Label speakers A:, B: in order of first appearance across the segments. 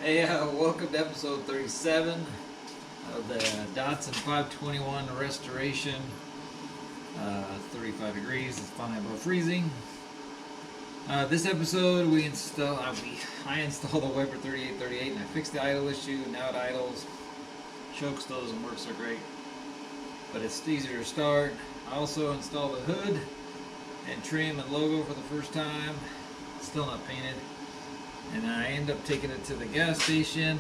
A: Hey, welcome to episode 37 of the Datsun 521 restoration. 35 degrees, it's finally above freezing. This episode I installed the wiper 3838 and I fixed the idle issue. Now it idles. Choke still doesn't work so great, but it's easier to start. I also installed the hood and trim and logo for the first time. Still not painted. And then I end up taking it to the gas station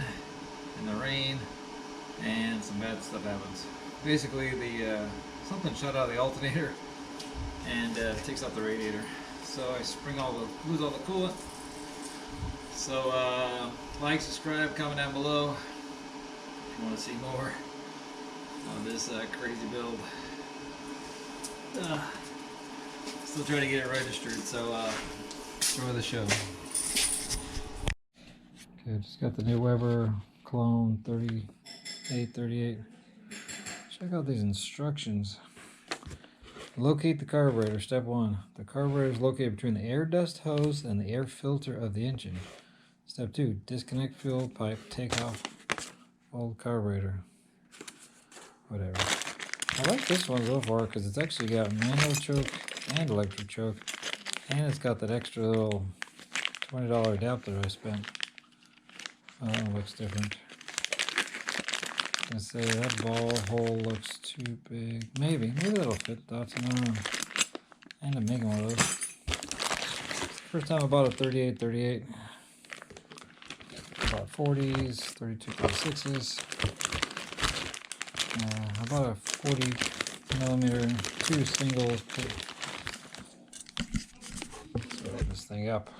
A: in the rain, and some bad stuff happens. Basically, something shut out of the alternator and takes out the radiator. So I lose all the coolant. So like, subscribe, comment down below if you want to see more of this crazy build. Still trying to get it registered. So enjoy the show. Okay, just got the new Weber clone 3838. Check out these instructions. Locate the carburetor. Step 1. The carburetor is located between the air dust hose and the air filter of the engine. Step 2. Disconnect fuel pipe. Take off old carburetor. Whatever. I like this one so far because it's actually got manual choke and electric choke. And it's got that extra little $20 adapter I spent. Oh, it looks different. I say that ball hole looks too big. Maybe that'll fit Datsun. I don't know. I end up making one of those. First time I bought a 3838. I bought 40s, 3236s. I bought a 40mm, two singles. Let's load this thing up.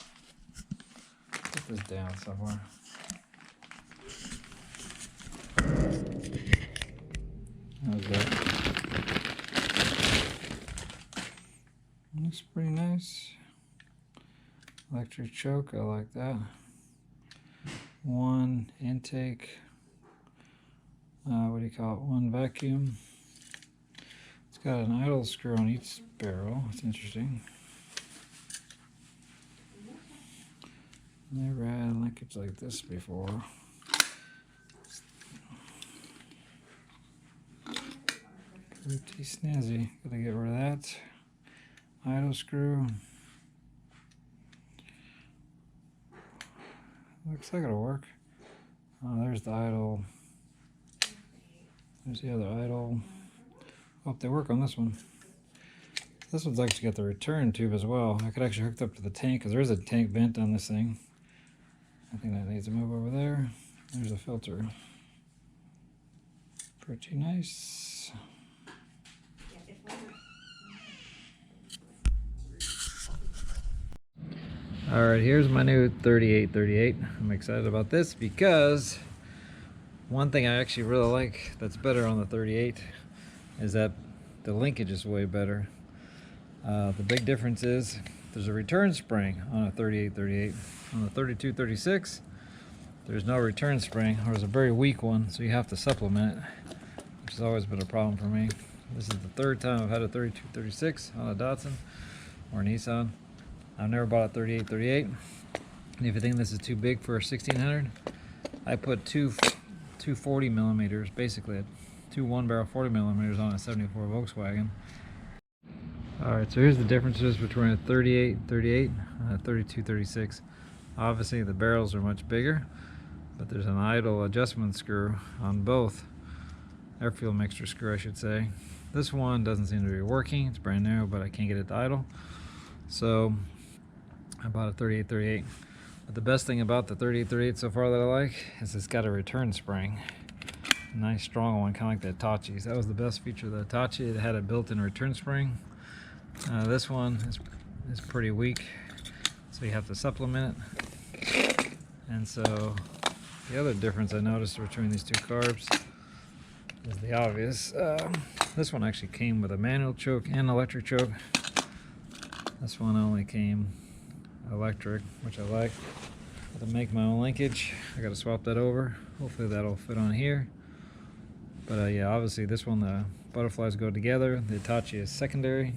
A: Put this down somewhere. Looks pretty nice. Electric choke, I like that. One intake. What do you call it? One vacuum. It's got an idle screw on each barrel. It's interesting. Never had a linkage like this before. Pretty snazzy. Gotta get rid of that. Idle screw. Looks like it'll work. Oh, there's the idle. There's the other idle. Hope they work on this one. This one's actually got the return tube as well. I could actually hook it up to the tank because there's a tank vent on this thing. I think that needs to move over there. There's a filter. Pretty nice. Alright, here's my new 3838. I'm excited about this because one thing I actually really like that's better on the 38 is that the linkage is way better. The big difference is there's a return spring on a 3838. On the 3236, there's no return spring, or there's a very weak one, so you have to supplement it, which has always been a problem for me. This is the third time I've had a 3236 on a Datsun or Nissan. I've never bought a 3838, and if you think this is too big for a 1600, I put two 40mm, basically two one-barrel 40mm on a 74 Volkswagen. Alright, so here's the differences between a 3838 and a 3236. Obviously the barrels are much bigger, but there's an idle adjustment screw on both. Air fuel mixture screw, I should say. This one doesn't seem to be working. It's brand new, but I can't get it to idle. So I bought a 3838. But the best thing about the 3838 so far that I like is it's got a return spring. A nice strong one, kind of like the Hitachi's. That was the best feature of the Hitachi. It had a built-in return spring. This one is pretty weak, so you have to supplement it. And so the other difference I noticed between these two carbs is the obvious. This one actually came with a manual choke and electric choke. This one only came electric, which I like. To make my own linkage, I gotta swap that over. Hopefully that'll fit on here. But yeah, obviously this one, the butterflies go together. The Hitachi is secondary,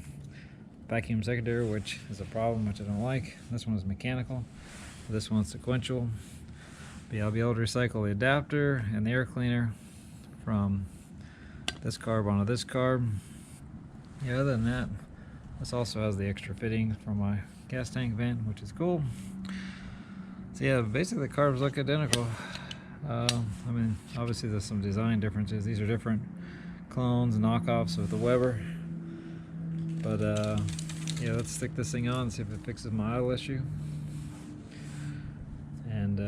A: vacuum secondary, which is a problem, which I don't like. This one is mechanical. This one's sequential. But yeah, I'll be able to recycle the adapter and the air cleaner from this carb onto this carb. Yeah, other than that, this also has the extra fitting from my gas tank vent, which is cool. So yeah, basically the carbs look identical. I mean, obviously there's some design differences. These are different clones and knockoffs of the Weber. But yeah, let's stick this thing on and see if it fixes my idle issue. And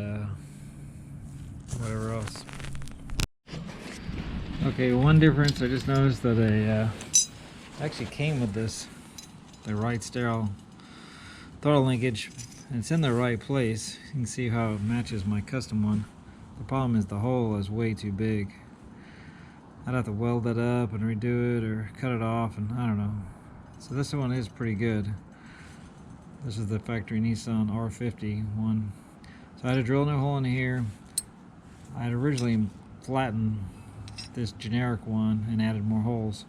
A: whatever else. Okay, one difference I just noticed that actually came with this, the right sterile throttle linkage, and it's in the right place. You can see how it matches my custom one. The problem is the hole is way too big. I'd have to weld it up and redo it or cut it off, and I don't know. So this one is pretty good. This is the factory Nissan R50 one. So I had to drill a new hole in here. I had originally flattened this generic one and added more holes.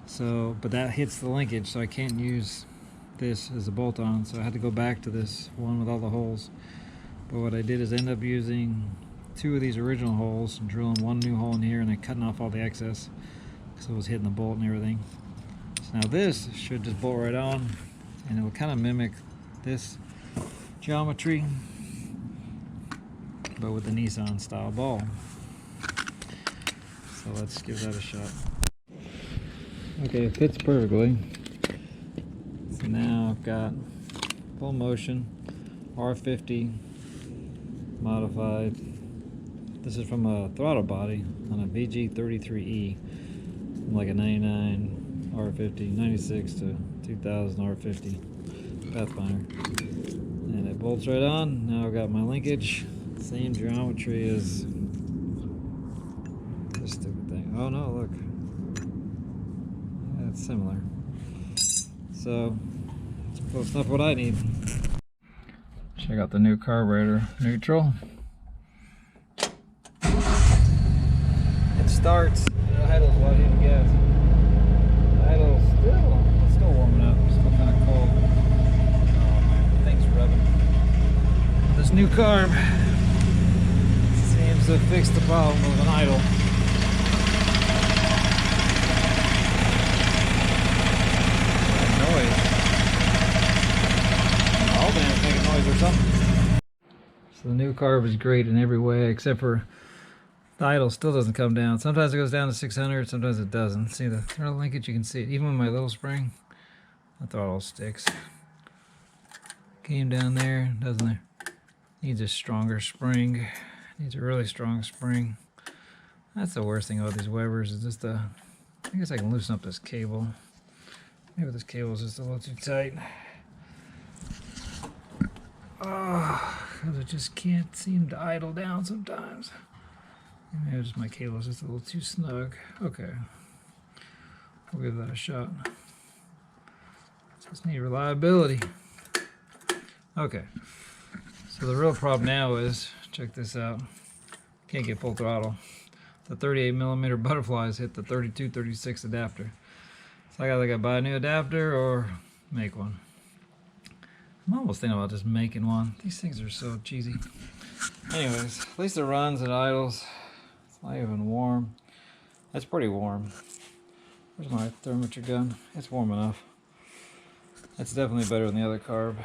A: So, but that hits the linkage, so I can't use this as a bolt-on. So I had to go back to this one with all the holes. But what I did is end up using 2 of these original holes and drilling 1 new hole in here and then cutting off all the excess because it was hitting the bolt and everything. So now this should just bolt right on, and it will kind of mimic this geometry, but with the Nissan style ball. So let's give that a shot. Okay, it fits perfectly. So now I've got full motion R50 modified. This is from a throttle body on a VG33E, like a 99 R50, 96 to 2000 R50 Pathfinder. And it bolts right on. Now I've got my linkage, same geometry as this stupid thing. Oh no, look. Yeah, it's similar. So, it's close enough what I need. Check out the new carburetor neutral. It starts, it idles while hitting gas. Idle still warming up, still kind of cold. Oh man, thing's rubbing. This new carb seems to fix the problem of an idle. That noise. All damn making noise or something. So the new carb is great in every way except for the idle still doesn't come down. Sometimes it goes down to 600, sometimes it doesn't. See the throttle linkage, you can see it. Even with my little spring, the throttle sticks. Came down there, doesn't it? Needs a stronger spring. Needs a really strong spring. That's the worst thing about these Webers is just I guess I can loosen up this cable. Maybe this cable is just a little too tight. Oh, because it just can't seem to idle down sometimes. Maybe just my cable is just a little too snug. Okay, we'll give that a shot. Just need reliability. Okay, so the real problem now is, check this out, can't get full throttle. The 38mm butterflies hit the 32-36 adapter. So I gotta buy a new adapter or make one. I'm almost thinking about just making one. These things are so cheesy. Anyways, at least it runs and idles. It's not even warm. That's pretty warm. Where's my thermometer gun? It's warm enough. That's definitely better than the other carb.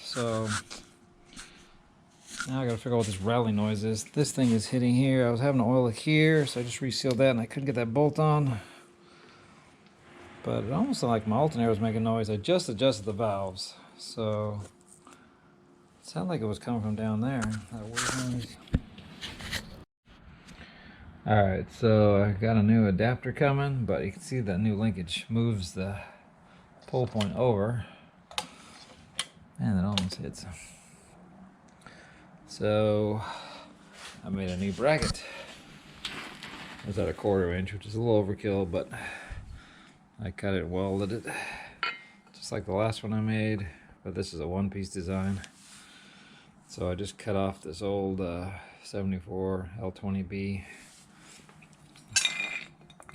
A: So now I gotta figure out what this rattling noise is. This thing is hitting here. I was having to oil it here, so I just resealed that and I couldn't get that bolt on. But it almost sounded like my alternator was making noise. I just adjusted the valves. So it sounded like it was coming from down there. That weird noise. Alright, so I got a new adapter coming, but you can see that new linkage moves the pull point over. Man, that almost hits. So I made a new bracket. It was at a 1/4 inch, which is a little overkill, but I cut it, welded it, just like the last one I made, but this is a one-piece design. So I just cut off this old 74 L20B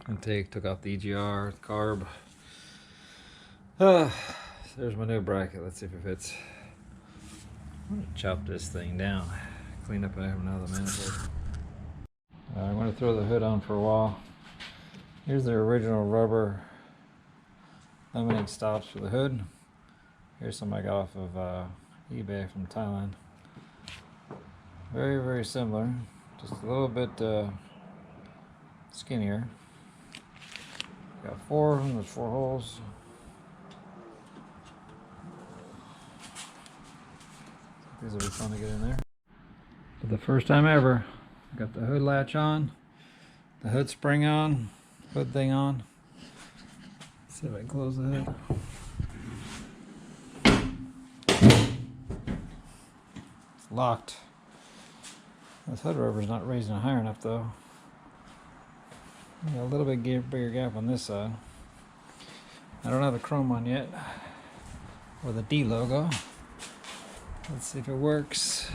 A: and took off the EGR, carb. There's my new bracket. Let's see if it fits. I'm gonna chop this thing down, cleaned up what I have now, the manifold. I'm going to throw the hood on for a while. Here's the original rubber lemonade stops for the hood. Here's some I got off of eBay from Thailand. Very, very similar, just a little bit skinnier. Got 4 of them, there's 4 holes. These will be fun to get in there. For the first time ever, I got the hood latch on, the hood spring on, hood thing on. Let's see if I can close the hood. It's locked. This hood rubber is not raising it high enough though. Got a little bit bigger gap on this side. I don't have the chrome on yet, or the D logo. Let's see if it works.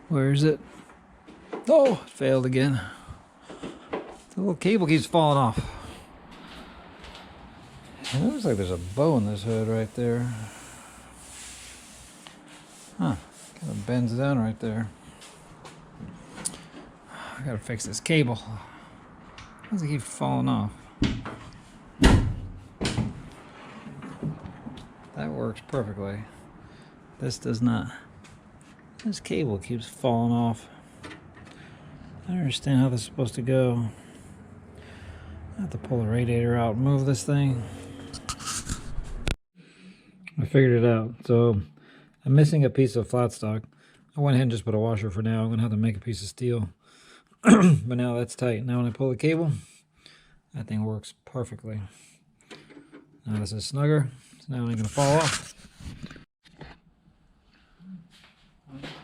A: Where is it? Oh, it failed again. The little cable keeps falling off. And it looks like there's a bow in this hood right there. Huh, kind of bends down right there. I gotta fix this cable. Why does it keep falling off? That works perfectly. This does not. This cable keeps falling off. I don't understand how this is supposed to go. I have to pull the radiator out and move this thing. I figured it out. So I'm missing a piece of flat stock. I went ahead and just put a washer for now. I'm gonna have to make a piece of steel. But now that's tight. Now when I pull the cable, that thing works perfectly. Now this is snugger. So now it ain't gonna fall off.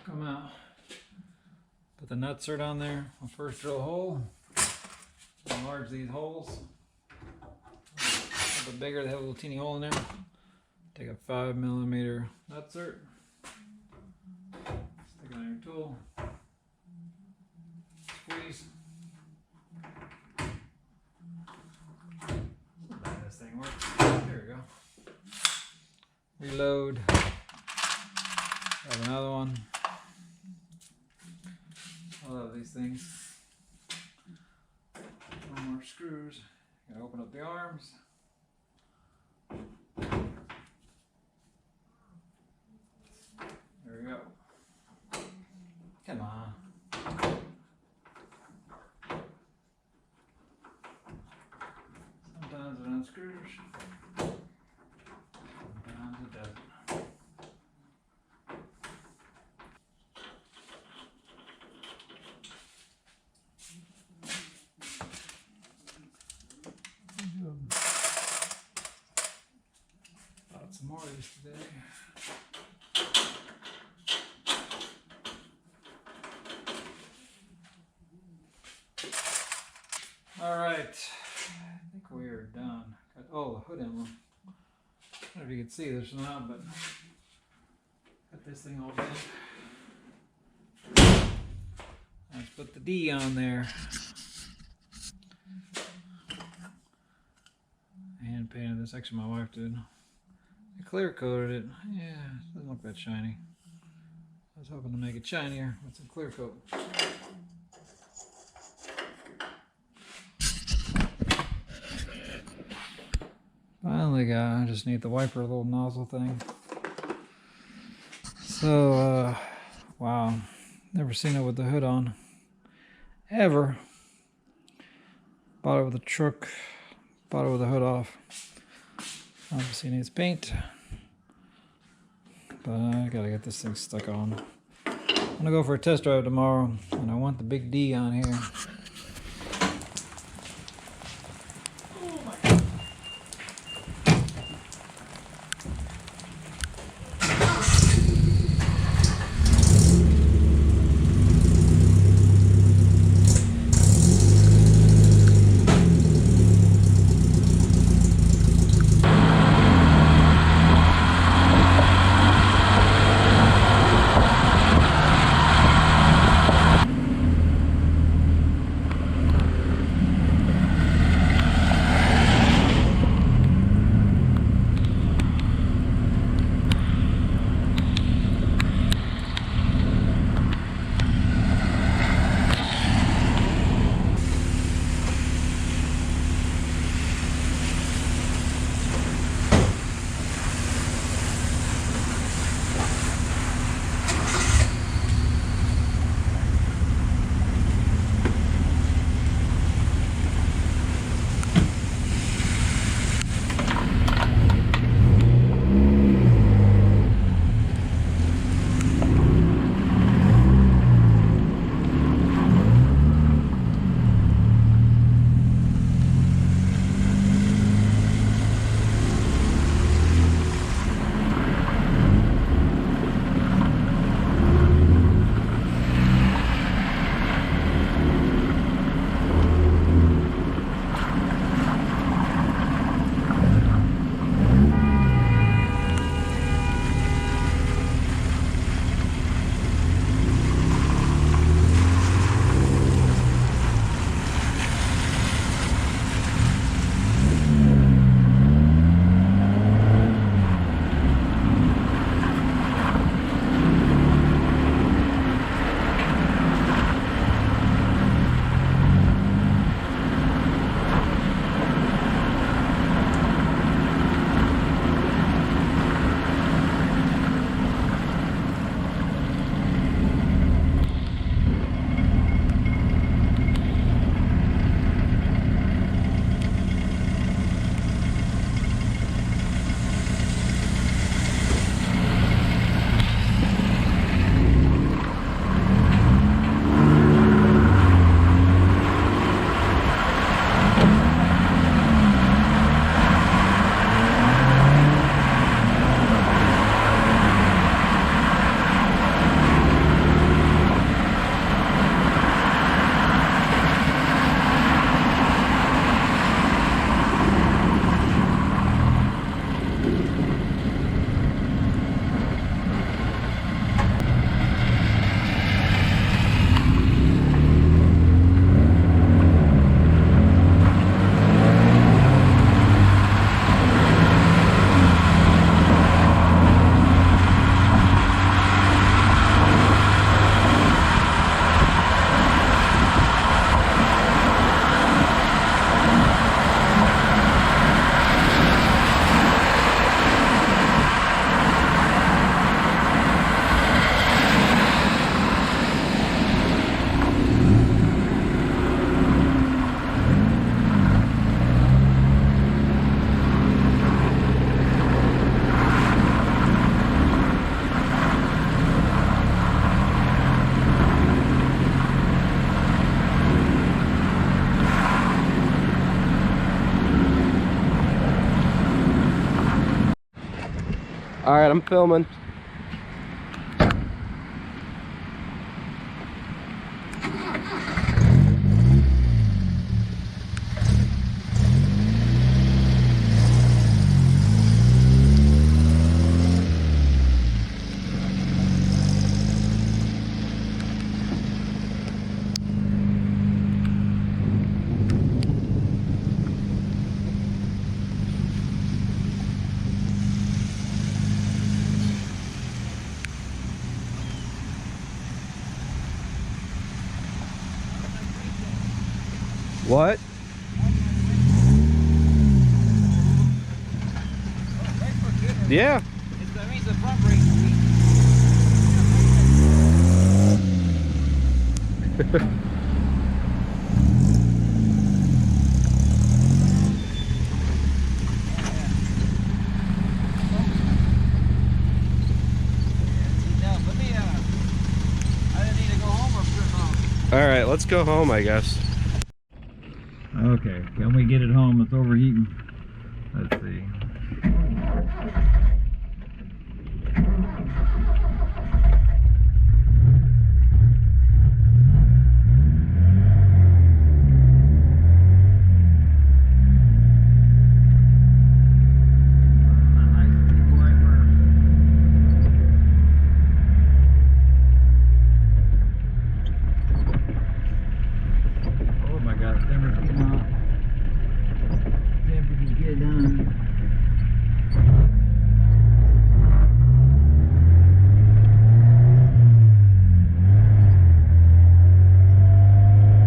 A: Come out. Put the nutsert on there. I'll first drill a hole. Enlarge these holes. A little bit bigger, they have a little teeny hole in there. Take a 5mm nutsert. Stick it on your tool. Squeeze. This thing works. There we go. Reload. Have another one. I love these things. One more screws. Gotta open up the arms. There we go. Come on. Sometimes it unscrews. Sometimes it doesn't. Bought some more of these today. All right, I think we are done. Oh, the hood emblem. I don't know if you can see this or not, but got this thing all bent. Let's put the D on there. Hand painted this. Actually, my wife did. I clear coated it. Yeah, it doesn't look that shiny. I was hoping to make it shinier with some clear coat. Finally I just need the wiper little nozzle thing. So, wow, never seen it with the hood on, ever. Bought it with a truck, bought it with the hood off. Obviously needs paint, but I gotta get this thing stuck on. I'm gonna go for a test drive tomorrow, and I want the big D on here.
B: All right, I'm filming. What? Yeah.
A: That means the front brake is weak.
B: All right, let's go home, I guess.
A: Okay, can we get it home? It's overheating. Let's see.